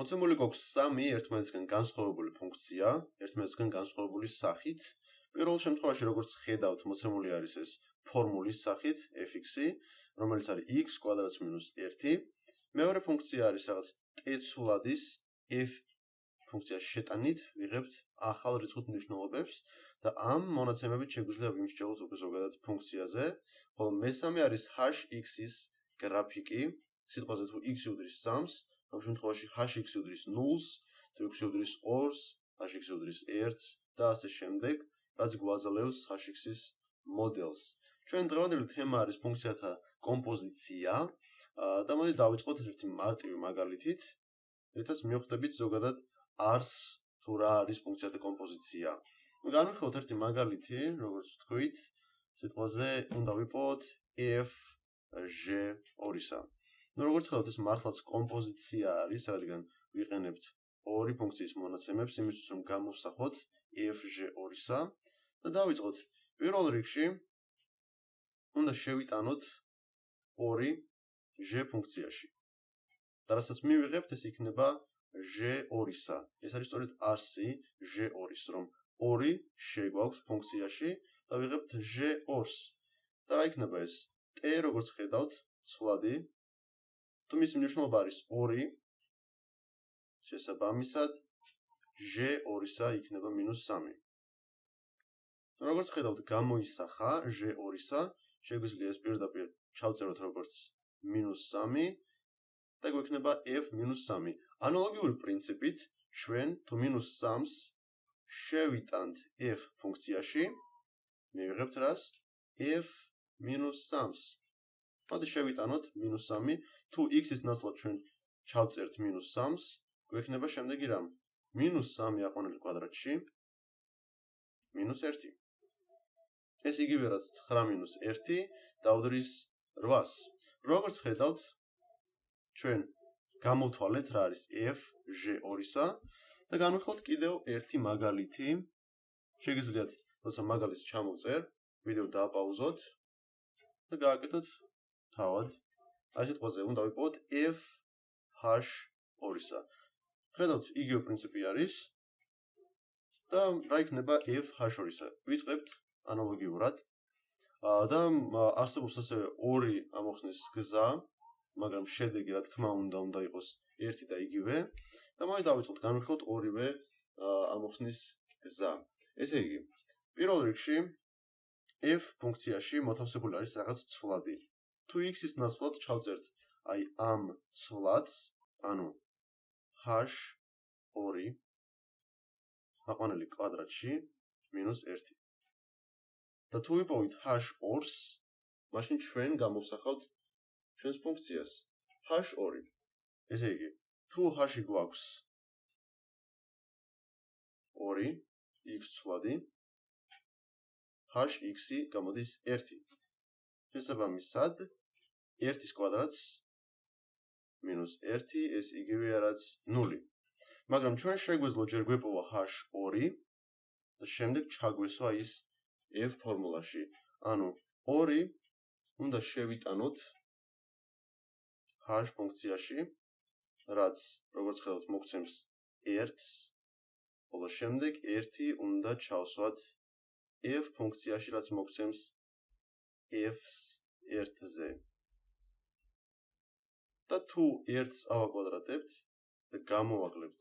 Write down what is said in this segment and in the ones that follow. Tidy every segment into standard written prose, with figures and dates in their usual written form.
მოცემული გვაქვს 3 ერთმანეთისგან განსხვავებული ფუნქცია, ერთმანეთისგან განსხვავებული სახით. პირველ შემთხვევაში, როგორც ხედავთ, მოცემული არის ეს ფორმულის სახით f(x), რომელიც არის x კვადრატს მინუს 1. მეორე ფუნქცია არის რაღაც t-ცვლადის f ფუნქციის შეტანით ვიღებთ ახალ რიცხვის მნიშვნელობებს და ამ მონაცემებით შეგვიძლია ვიმსჯელოთ უკვე ზოგადად ფუნქციაზე, ხოლო მესამე არის h(x)-ის გრაფიკი, სიტყვაზე თუ x უდრის 3-ს, ამ შემთხვევაში h(x) უდრის 0-ს, თუ x უდრის 2-ს, h(x) უდრის 1-ს და ასე შემდეგ, რაც გვაძლევს h(x)-ის მოდელს. ჩვენ დღევანდელი თემა არის ფუნქციათა კომპოზიცია და მოდი დავიწყოთ ერთი მარტივი მაგალითით, რითაც მივხვდებით ზოგადად ars თუ რა არის ფუნქციათა კომპოზიცია. განვიხილოთ ერთი მაგალითი, როგორც ვთქვით, სიტყვაზე უნდა ვიპოვოთ f(g)2-სა. როგორც ხედავთ, ეს მართლაც კომპოზიცია არის, რადგან ვიყენებთ ორი ფუნქციის მონაცემებს იმისთვის, რომ გამოვსახოთ f(g)2-სა და დავიწყოთ. პირველ რიგში უნდა შევიტანოთ 2 g ფუნქციაში. და რასაც მივიღებთ, ეს იქნება g2-სა. ეს არის სწორედ არსი g2-ს, რომ 2 შეგვაქვს ფუნქციაში და ვიღებთ g2-ს. და რა იქნება ეს? t როგორც ხედავთ, ცვლადი, თუ მისი მნიშვნელობა არის 2, შესაბამისად g2-სა იქნება -3. როგორც ხედავთ, გამოისახა g2-სა, შეგვიძლია ეს პირდაპირ ჩავწეროთ როგორც -3 და გვექნება f-3. ანალოგიური პრინციპით, ჩვენ თუ -3-ს შევიტანთ f ფუნქციაში, მივიღებთ რას? f-3-ს. მოდი შევიტანოთ -3, თუ x-ის ნაცვლად ჩვენ ჩავწერთ -3-ს, გვექნება შემდეგი რამ? -3 აყვანილი კვადრატში -1. ეს იგივე რაც 9 - 1 დავდრის 8-ს. როგორც ხედავთ, ჩვენ გამოვთვალეთ რა არის f(g)2-სა და განვიხილოთ კიდევ ერთი მაგალითი. შეგიძლიათ, როცა მაგალითს ჩამოვწერ, ვიდეო დააპაუზოთ და გააკეთოთ თავად. აი სიტყვაზე უნდა ვიპოვოთ f(h)2-სა. ხედავთ, იგივე პრინციპი არის და რა იქნება f(h)2-სა. ვიწყებთ ანალოგიურად. და არსებობს ასევე ორი ამოხსნის გზა, მაგრამ შედეგი რა თქმა უნდა იყოს ერთი და იგივე. და მოდი დავიწყოთ განვიხილოთ ორივე ამოხსნის გზა. ესე იგი, პირველ რიგში f ფუნქციაში მოთავსებული არის რაღაც ცვლადი. თუ x-ის ნაცვლად ჩავწერთ აი ამ ცვლადს, ანუ h2 აყვანილი კვადრატში -1. და თუ ვიპოვით h2-ს, მაშინ ჩვენ გამოვსახავთ ჩვენს ფუნქციას h2. ესე იგი, თუ h-ი გვაქვს 2 x ცვლადი, h(x)-ი გამოდის 1. შესაბამისად, 1-ის კვადრატს -1 ეს იგივეა რაც 0. მაგრამ ჩვენ შეგვეძლო ჯერ გვეპოვა h2 და შემდეგ ჩაგვესვა ის f ფორმულაში. ანუ 2 უნდა შევიტანოთ h ფუნქციაში, რაც როგორც ხედავთ მოგცემს 1-ს, ხოლო შემდეგ 1 უნდა ჩავსვათ f ფუნქციაში, რაც მოგცემს f-ს 1-ზე. და თუ 1-ს ავაკვადრატებთ და გამოვაკლებთ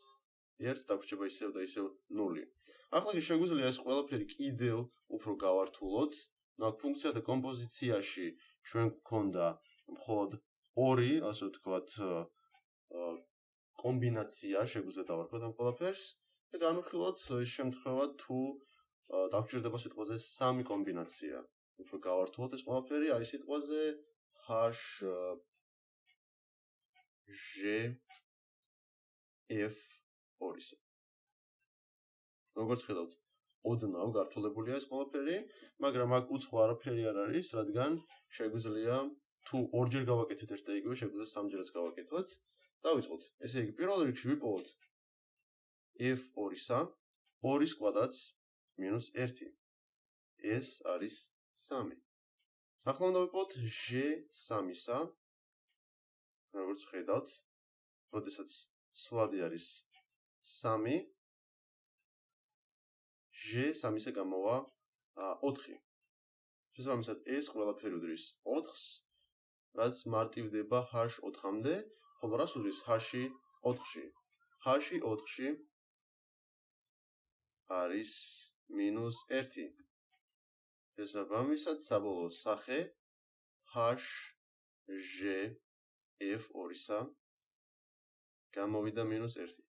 1 დაგვრჩება ისევ და ისევ 0. ახლა კი შეგვიძლია ეს ყველაფერი კიდევ უფრო გავართულოთ. აქ ფუნქციათა კომპოზიციაში ჩვენ გვქონდა მხოლოდ 2, ასე ვთქვათ, კომბინაცია, შეგვიძლია დავარქვათ ამ ყველაფერს და განვიხილოთ ეს შემთხვევა თუ დაგჭირდება სიტყვაზე 3 კომბინაცია. უფრო გავართულოთ ეს ყველაფერი აი სიტყვაზე h(g)f2-სა. როგორც ხედავთ, ოდნავ გართულებულია ეს ყველაფერი, მაგრამ აქ უცხო არაფერი არ არის, რადგან შეგვიძლია თუ ორჯერ გავაკეთეთ ერთ და იგივე, შეგვიძლია სამჯერაც გავაკეთოთ. დავიწყოთ. ესე იგი, პირველ რიგში ვიპოვოთ f2-სა, 2-ის კვადრატს -1. ეს არის 3. ახლა უნდა ვიპოვოთ g3-სა. როგორც ხედავთ, როდესაც სვლადი არის 3 ჟ 3-ზე გამოვა 4. შესაბამისად ეს ყველაფერი უდრის 4-ს, რაც მარტივდება h 4-მდე, ხოლო რას უდრის h 4-ში? h 4-ში არის -1. შესაბამისად საბოლოო სახე h ჟ f 2-სა გამოვიდა -1.